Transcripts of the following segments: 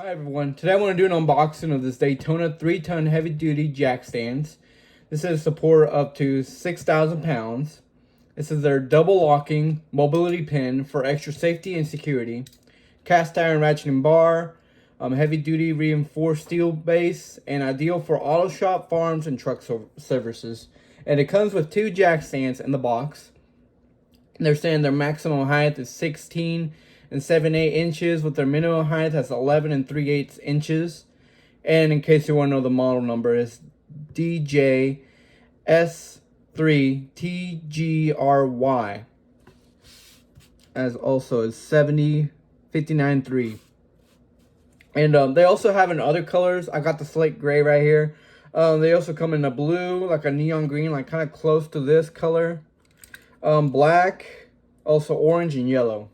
Hi everyone, today I want to do an unboxing of this Daytona 3-ton heavy-duty jack stands. This is support up to 6,000 pounds. This is their double locking mobility pin for extra safety and security. Cast iron ratcheting bar, heavy-duty reinforced steel base, and ideal for auto shop, farms, and truck services. And it comes with 2 jack stands in the box. They're saying their maximum height is 16 and 7/8 inches, with their minimum height has 11 3/8 inches. And in case you want to know, the model number is DJS3TGRY, as also is 70593. And they also have in other colors. I got the slate gray right here. They also come in a blue, like a neon green, like kind of close to this color. Black, also orange and yellow.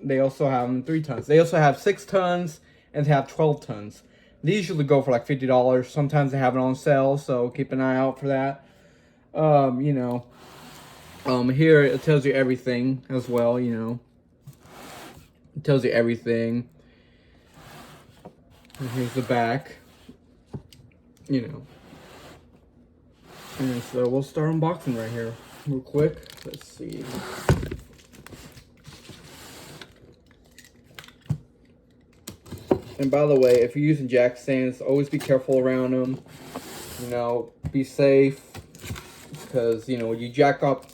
They also have them in 3 tons. They also have 6 tons and they have 12 tons. These usually go for like $50. Sometimes they have it on sale, so keep an eye out for that. Here it tells you everything as well, It tells you everything. And here's the back, And so we'll start unboxing right here real quick. Let's see. And by the way, if you're using jack stands, always be careful around them. Be safe, because when you jack up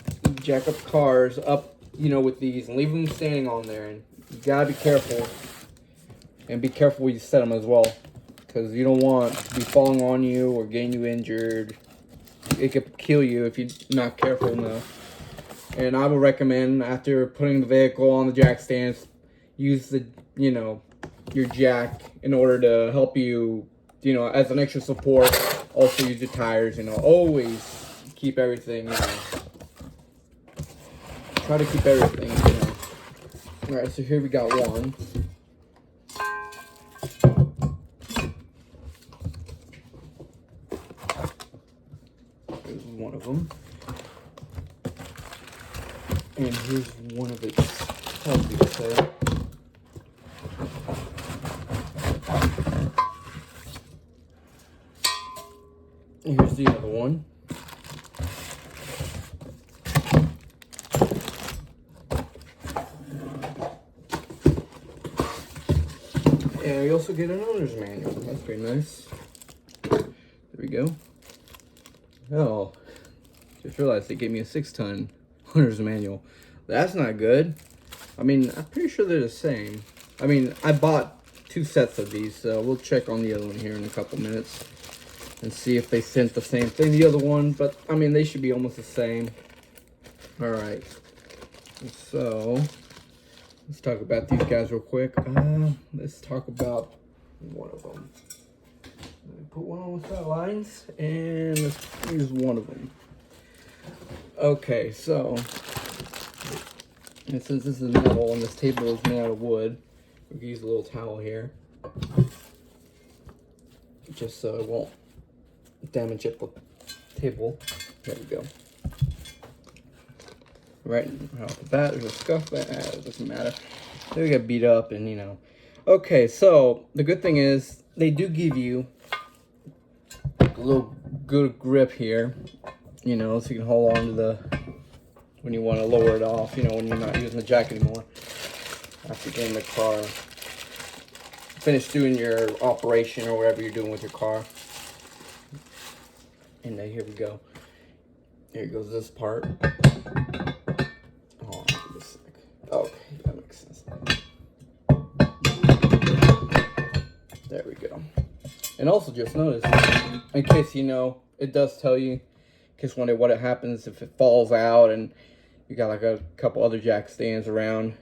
cars up, with these and leave them standing on there, and you gotta be careful. And be careful when you set them as well, because you don't want to be falling on you or getting you injured. It could kill you if you're not careful enough. And I would recommend, after putting the vehicle on the jack stands, use the your jack in order to help you, as an extra support. Also use your tires, always keep everything, try to keep everything, Alright, so here we got one. Here's one of them. And here's one of its healthy, so. Here's the other one. And you also get an owner's manual. That's pretty nice. There we go. Oh, just realized they gave me a 6-ton owner's manual. That's not good. I'm pretty sure they're the same. I bought 2 sets of these, so we'll check on the other one here in a couple minutes and see if they sent the same thing, the other one, but they should be almost the same. Alright, so let's talk about these guys real quick. Let's talk about one of them. Let me put one on the side lines, and let's use one of them. Okay, so, and since this is metal and this table is made out of wood, we can use a little towel here, just so it won't damage up the table. There we go. Right off the bat, there's a scuff, but it doesn't matter. They get beat up, and Okay, so the good thing is they do give you a little good grip here, so you can hold on to the, when you want to lower it off, when you're not using the jack anymore. After getting the car finished doing your operation or whatever you're doing with your car. And then here we go. Here goes this part. Oh, this sec. Okay, that makes sense. There we go. And also just notice, in case it does tell you, in case you wonder what it happens if it falls out and you got like a couple other jack stands around.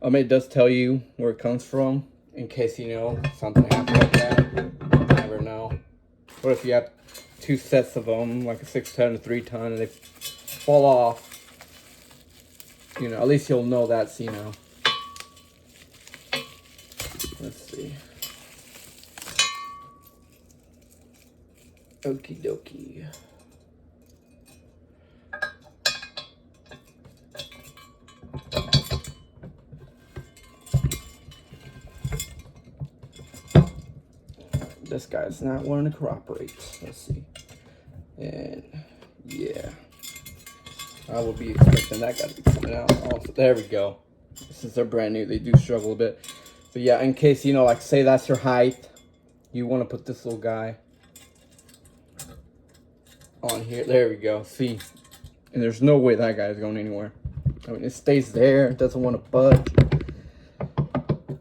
It does tell you where it comes from, in case something happens like that. You never know. What if you have 2 sets of them, like a 6-ton and a 3-ton, and they fall off? At least you'll know that's, Let's see. Okie dokie. this guy's not wanting to cooperate. Let's see. And yeah, I will be expecting that guy to be coming out also. There we go. Since they're brand new, they do struggle a bit. But yeah, in case, you know, like say that's your height, you want to put this little guy on here. There we go. See, and there's no way that guy is going anywhere. I mean, it stays there. It doesn't want to budge.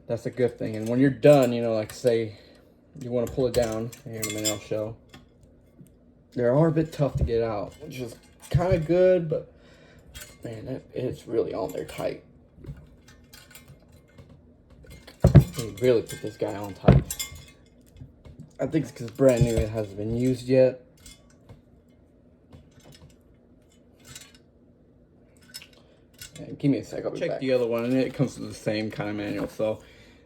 That's a good thing. And when you're done, you know, like say you want to pull it down. Here in a minute, I'll show. They are a bit tough to get out, which is kind of good, but man, it's really on there tight. You really put this guy on tight. I think it's because brand new. It hasn't been used yet. And give me a sec. I'll check the other one, and it comes with the same kind of manual. So,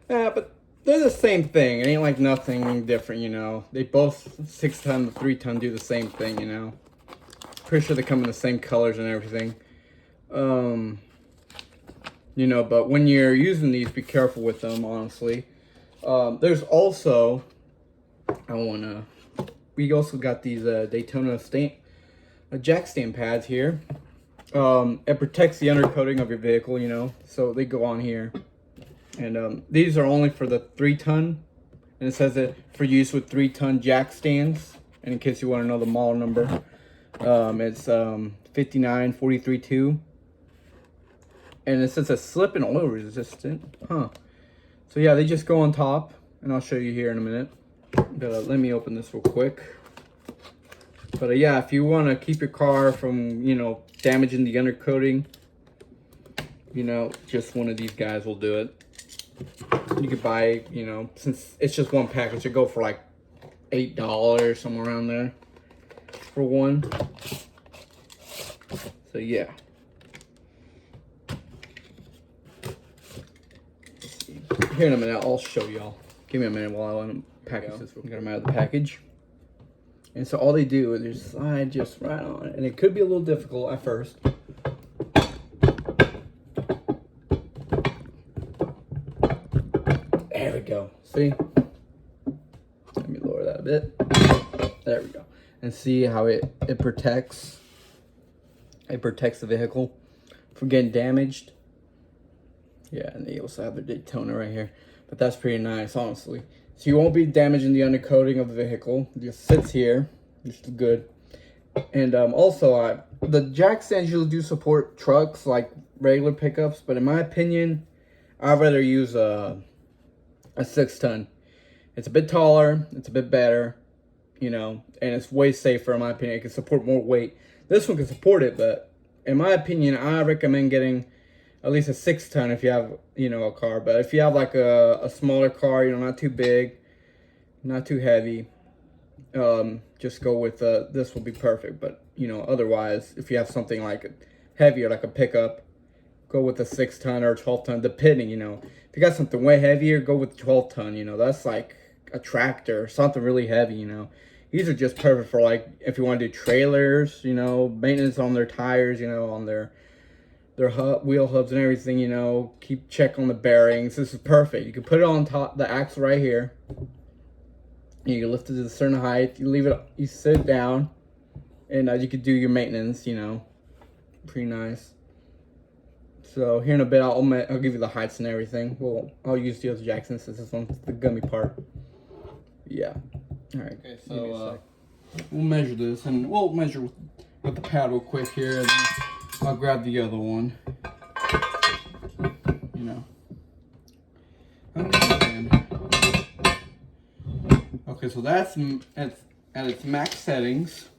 but they're the same thing. It ain't like nothing different, you know. They both 6-ton, 3-ton do the same thing, you know. Pretty sure they come in the same colors and everything. You know, but when you're using these, be careful with them, honestly. There's also, we also got these Daytona jack stand pads here. It protects the undercoating of your vehicle, you know, so they go on here. And these are only for the 3-ton, and it says it for use with 3-ton jack stands. And in case you want to know the model number, it's 59432. And it says it's slip and oil resistant. Huh. So yeah, they just go on top, and I'll show you here in a minute. But let me open this real quick. But yeah, if you want to keep your car from, you know, damaging the undercoating, you know, just one of these guys will do it. You could buy, you know, since it's just one package, it go for like $8, somewhere around there for one. So yeah. Here in a minute, I'll show y'all. Give me a minute while I unpackage this. Get them out of the package. And so all they do is they slide just right on it. And it could be a little difficult at first. There we go. See? Let me lower that a bit. There we go. And see how it protects. It protects the vehicle from getting damaged. Yeah, and they also have their Daytona right here. But that's pretty nice, honestly. So you won't be damaging the undercoating of the vehicle. It just sits here, which is good. And also, the jack stands usually do support trucks like regular pickups. But in my opinion, I'd rather use a 6-ton. It's a bit taller. It's a bit better, you know. And it's way safer, in my opinion. It can support more weight. This one can support it, but in my opinion, I recommend getting at least a 6-ton if you have, you know, a car. But if you have like a smaller car, you know, not too big, not too heavy, just go with this will be perfect. But you know, otherwise, if you have something like heavier, like a pickup, go with a 6-ton or 12-ton, depending, you know. If you got something way heavier, go with 12-ton, you know. That's like a tractor or something really heavy, you know. These are just perfect for like if you want to do trailers, you know, maintenance on their tires, you know, on their wheel hubs and everything, you know. Keep check on the bearings. This is perfect. You can put it on top, the axle right here. You can lift it to a certain height. You leave it, you sit down, and you could do your maintenance, you know. Pretty nice. So here in a bit, I'll give you the heights and everything. Well, I'll use the other Jackson since this one's the gummy part. Yeah. All right. Okay, so we'll measure this, and we'll measure with the pad real quick here, and I'll grab the other one. You know. Okay, so that's at its max settings,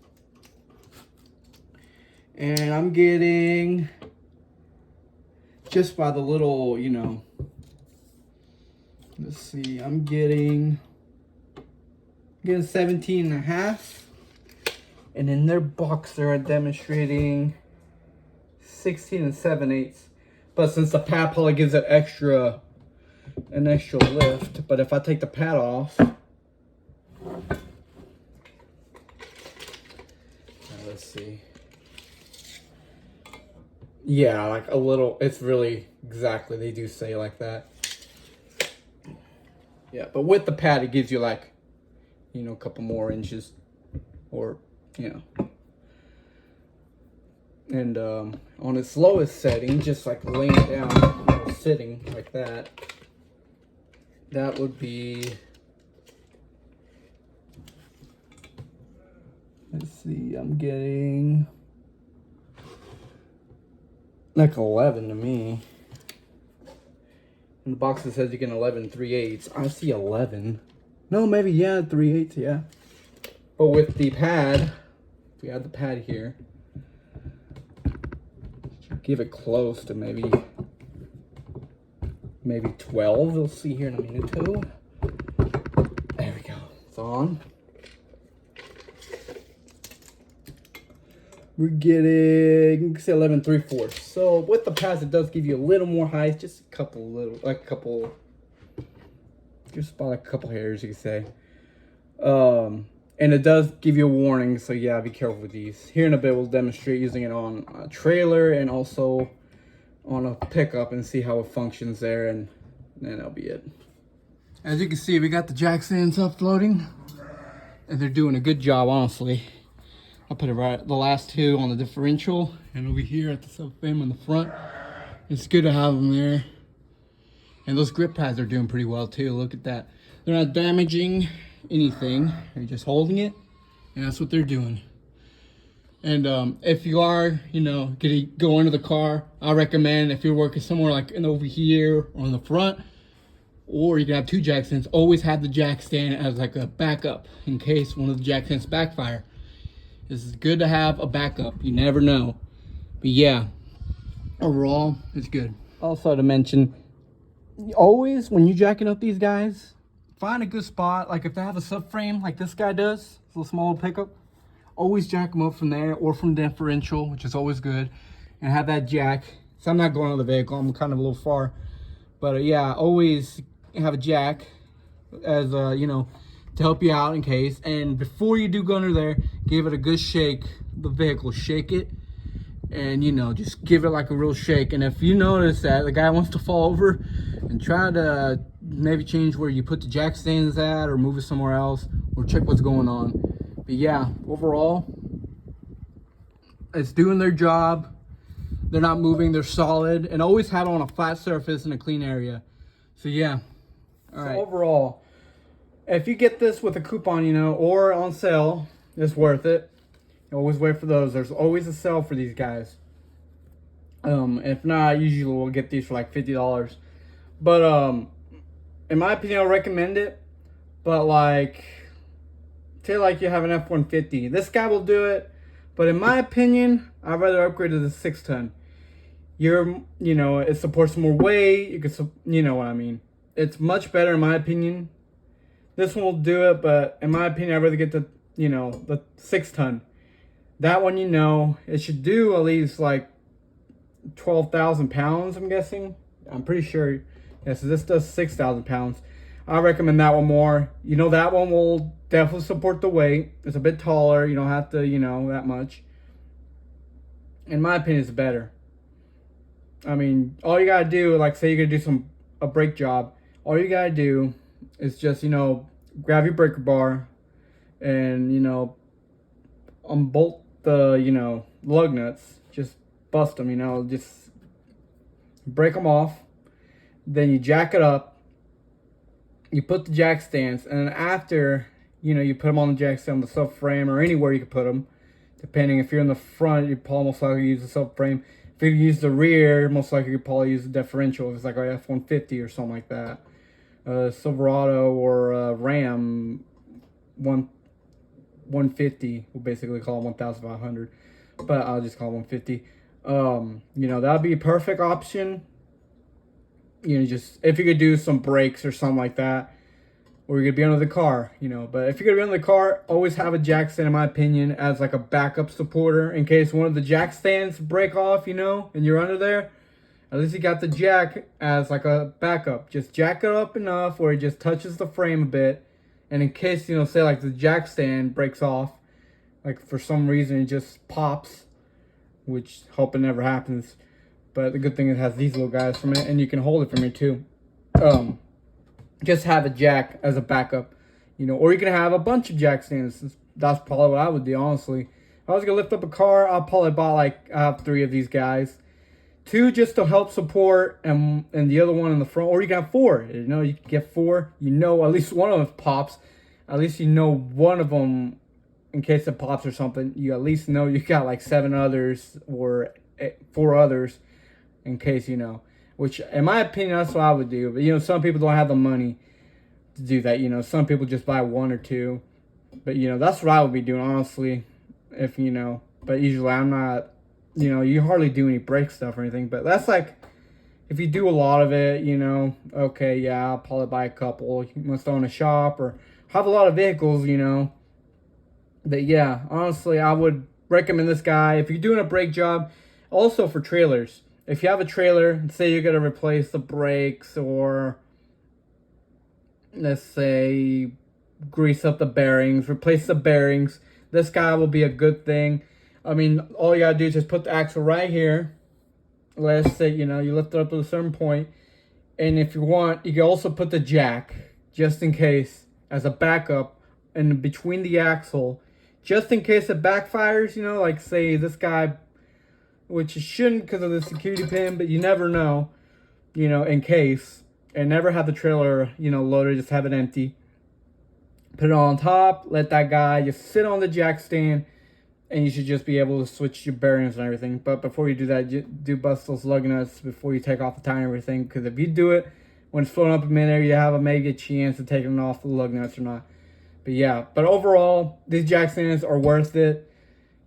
and I'm getting just by the little, you know. Let's see, I'm getting 17.5, and in their box they're demonstrating 16 7/8. But since the pad probably gives it an extra lift, but if I take the pad off, let's see. Yeah, like a little, it's really exactly, they do say like that. Yeah, but with the pad, it gives you like you know, a couple more inches, or, you know. And on its lowest setting, just like laying down, you know, sitting like that, that would be, let's see, I'm getting like 11 to me. In the box it says you get 11 3/8. I see 11. No, maybe, yeah, 3/8, yeah. But with the pad, we have the pad here. Give it close to maybe 12. We'll see here in a minute too. There we go. It's on. We're getting, say, 11 3/4. So with the pads, it does give you a little more height, just a couple just about like a couple hairs, you could say. And it does give you a warning, so yeah, be careful with these. Here in a bit, we'll demonstrate using it on a trailer and also on a pickup and see how it functions there, and then that'll be it. As you can see, we got the jack stands up floating, and they're doing a good job, honestly. I'll put it right, the last two on the differential, and over here at the subframe on the front. It's good to have them there. And those grip pads are doing pretty well too. Look at that. They're not damaging anything. They're just holding it, and that's what they're doing. And if you are, you know, gonna go into the car, I recommend, if you're working somewhere like over here or on the front, or you can have two jack stands, always have the jack stand as like a backup in case one of the jack stands backfire. This is good to have a backup. You never know. But yeah, overall, it's good. Also to mention, always when you're jacking up these guys, find a good spot. Like if they have a subframe like this guy does, it's a small pickup, always jack them up from there or from differential, which is always good. And have that jack. So I'm not going on the vehicle, I'm kind of a little far. But yeah, always have a jack as you know, to help you out in case. And before you do go under there, give it a good shake. The vehicle, shake it, and you know, just give it like a real shake. And if you notice that the guy wants to fall over, and try to maybe change where you put the jack stands at, or move it somewhere else, or check what's going on. But yeah, overall, it's doing their job. They're not moving, they're solid, and always have it on a flat surface in a clean area. So yeah, all right. So overall, if you get this with a coupon, you know, or on sale, it's worth it. Always wait for those. There's always a sale for these guys. If not, usually we'll get these for like $50. But in my opinion, I'll recommend it. But like, say like you have an F-150, this guy will do it. But in my opinion, I'd rather upgrade to the 6-ton. You know, it supports more weight. You could, you know what I mean. It's much better in my opinion. This one will do it, but in my opinion, I'd rather get the, you know, the 6-ton. That one, you know, it should do at least like 12,000 pounds, I'm guessing. I'm pretty sure. Yeah, so this does 6,000 pounds. I recommend that one more. You know, that one will definitely support the weight. It's a bit taller. You don't have to, you know, that much. In my opinion, it's better. I mean, all you gotta do, like say you're gonna do a brake job, all you gotta do is just, you know, grab your breaker bar and, you know, unbolt the, you know, lug nuts. Just bust them, you know, just break them off. Then you jack it up. You put the jack stands, and then after, you know, you put them on the jack stand, on the subframe, or anywhere you can put them. Depending, if you're in the front, you probably most likely use the subframe. If you use the rear, most likely you probably use the differential. If it's like a F-150 or something like that. Silverado or Ram 150, we'll basically call it 1,500, but I'll just call it 150. You know, that'd be a perfect option. You know, just if you could do some brakes or something like that, or you're gonna be under the car, you know. But if you're gonna be under the car, always have a jack stand, in my opinion, as like a backup supporter in case one of the jack stands break off, you know, and you're under there. At least you got the jack as like a backup. Just jack it up enough where it just touches the frame a bit, and in case, you know, say like the jack stand breaks off, like for some reason it just pops, which hope it never happens. But the good thing is it has these little guys from it, and you can hold it from here too. Just have a jack as a backup. You know, or you can have a bunch of jack stands. That's probably what I would do, honestly. If I was gonna lift up a car, I'll probably buy like, I have 3 of these guys. 2 just to help support, and the other one in the front, or you can have 4. You know, you can get 4. You know, at least one of them pops. At least you know one of them, in case it pops or something. You at least know you got like 7 others or 4 others, in case, you know. Which, in my opinion, that's what I would do. But you know, some people don't have the money to do that. You know, some people just buy 1 or 2. But you know, that's what I would be doing, honestly. If you know, but usually I'm not. You know, you hardly do any brake stuff or anything, but that's like, if you do a lot of it, you know, okay, yeah, I'll probably buy a couple. You must own a shop or have a lot of vehicles, you know. But yeah, honestly, I would recommend this guy if you're doing a brake job. Also for trailers, if you have a trailer, say you're gonna replace the brakes, or let's say grease up the bearings, replace the bearings, this guy will be a good thing. I mean, all you gotta do is just put the axle right here. Let's say, you know, you lift it up to a certain point. And if you want, you can also put the jack, just in case, as a backup in between the axle. Just in case it backfires, you know, like say this guy, which it shouldn't because of the security pin, but you never know, you know, in case. And never have the trailer, you know, loaded, just have it empty. Put it on top, let that guy just sit on the jack stand, and you should just be able to switch your bearings and everything. But before you do that, you do bust those lug nuts before you take off the tire and everything. Because if you do it when it's floating up in midair, you have a maybe a chance of taking off the lug nuts or not. But yeah, but overall, these jack stands are worth it.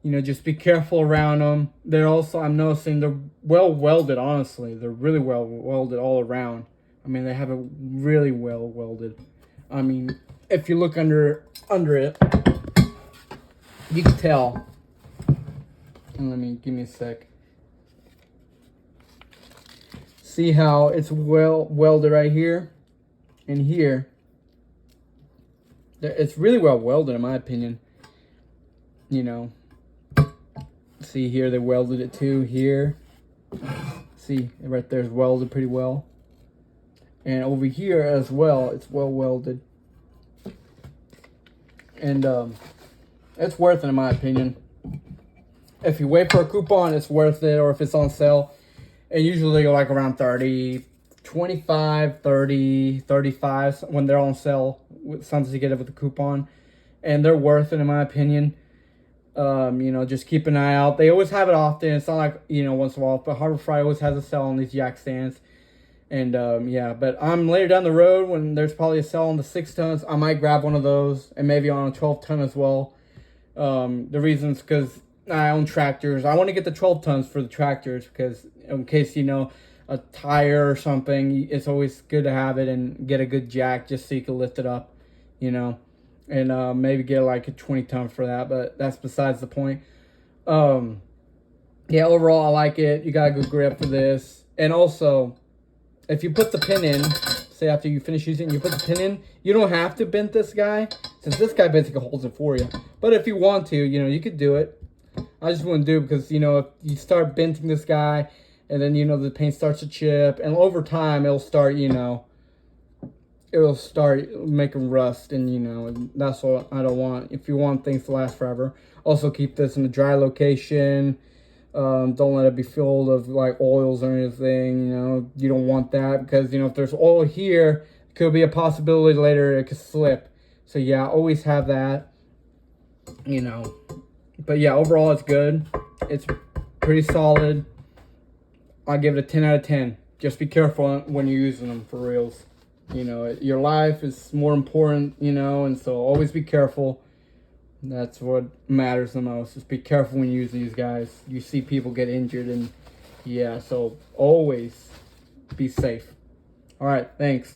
You know, just be careful around them. They're also, I'm noticing, they're well welded, honestly. They're really well welded all around. I mean, they have it really well welded. I mean, if you look under it, you can tell. And give me a sec. See how it's well welded right here and here. It's really well welded, in my opinion. You know, see here, they welded it too here. See, right there is welded pretty well. And over here as well, it's well welded. And it's worth it, in my opinion. If you wait for a coupon, it's worth it, or if it's on sale. And usually they're like around 30, 25, 30, 35 when they're on sale. Sometimes you get it with a coupon. And they're worth it, in my opinion. You know, just keep an eye out. They always have it often. It's not like, you know, once in a while. But Harbor Freight always has a sale on these jack stands. And yeah, but I'm later down the road when there's probably a sale on the 6 tons. I might grab one of those, and maybe on a 12 ton as well. The reason is because I own tractors. I want to get the 12 tons for the tractors because in case, you know, a tire or something, it's always good to have it and get a good jack just so you can lift it up, you know. And maybe get like a 20 ton for that, but that's besides the point. Yeah, overall I like it. You got a good grip for this. And also, if you put the pin in, say after you finish using it, you put the pin in, you don't have to bend this guy, since this guy basically holds it for you. But if you want to, you know, you could do it. I just wouldn't do it because, you know, if you start benting this guy, and then, you know, the paint starts to chip, and over time it'll start, you know, it'll start making rust, and, you know, and that's what I don't want. If you want things to last forever, also keep this in a dry location. Don't let it be filled of like oils or anything. You know, you don't want that because, you know, if there's oil here, it could be a possibility later it could slip. So yeah, always have that, you know. But yeah, overall it's good. It's pretty solid. I give it a 10 out of 10. Just be careful when you're using them, for reals. You know, your life is more important, you know, and so always be careful. That's what matters the most. Just be careful when you use these guys. You see people get injured, and yeah, so always be safe. All right, thanks.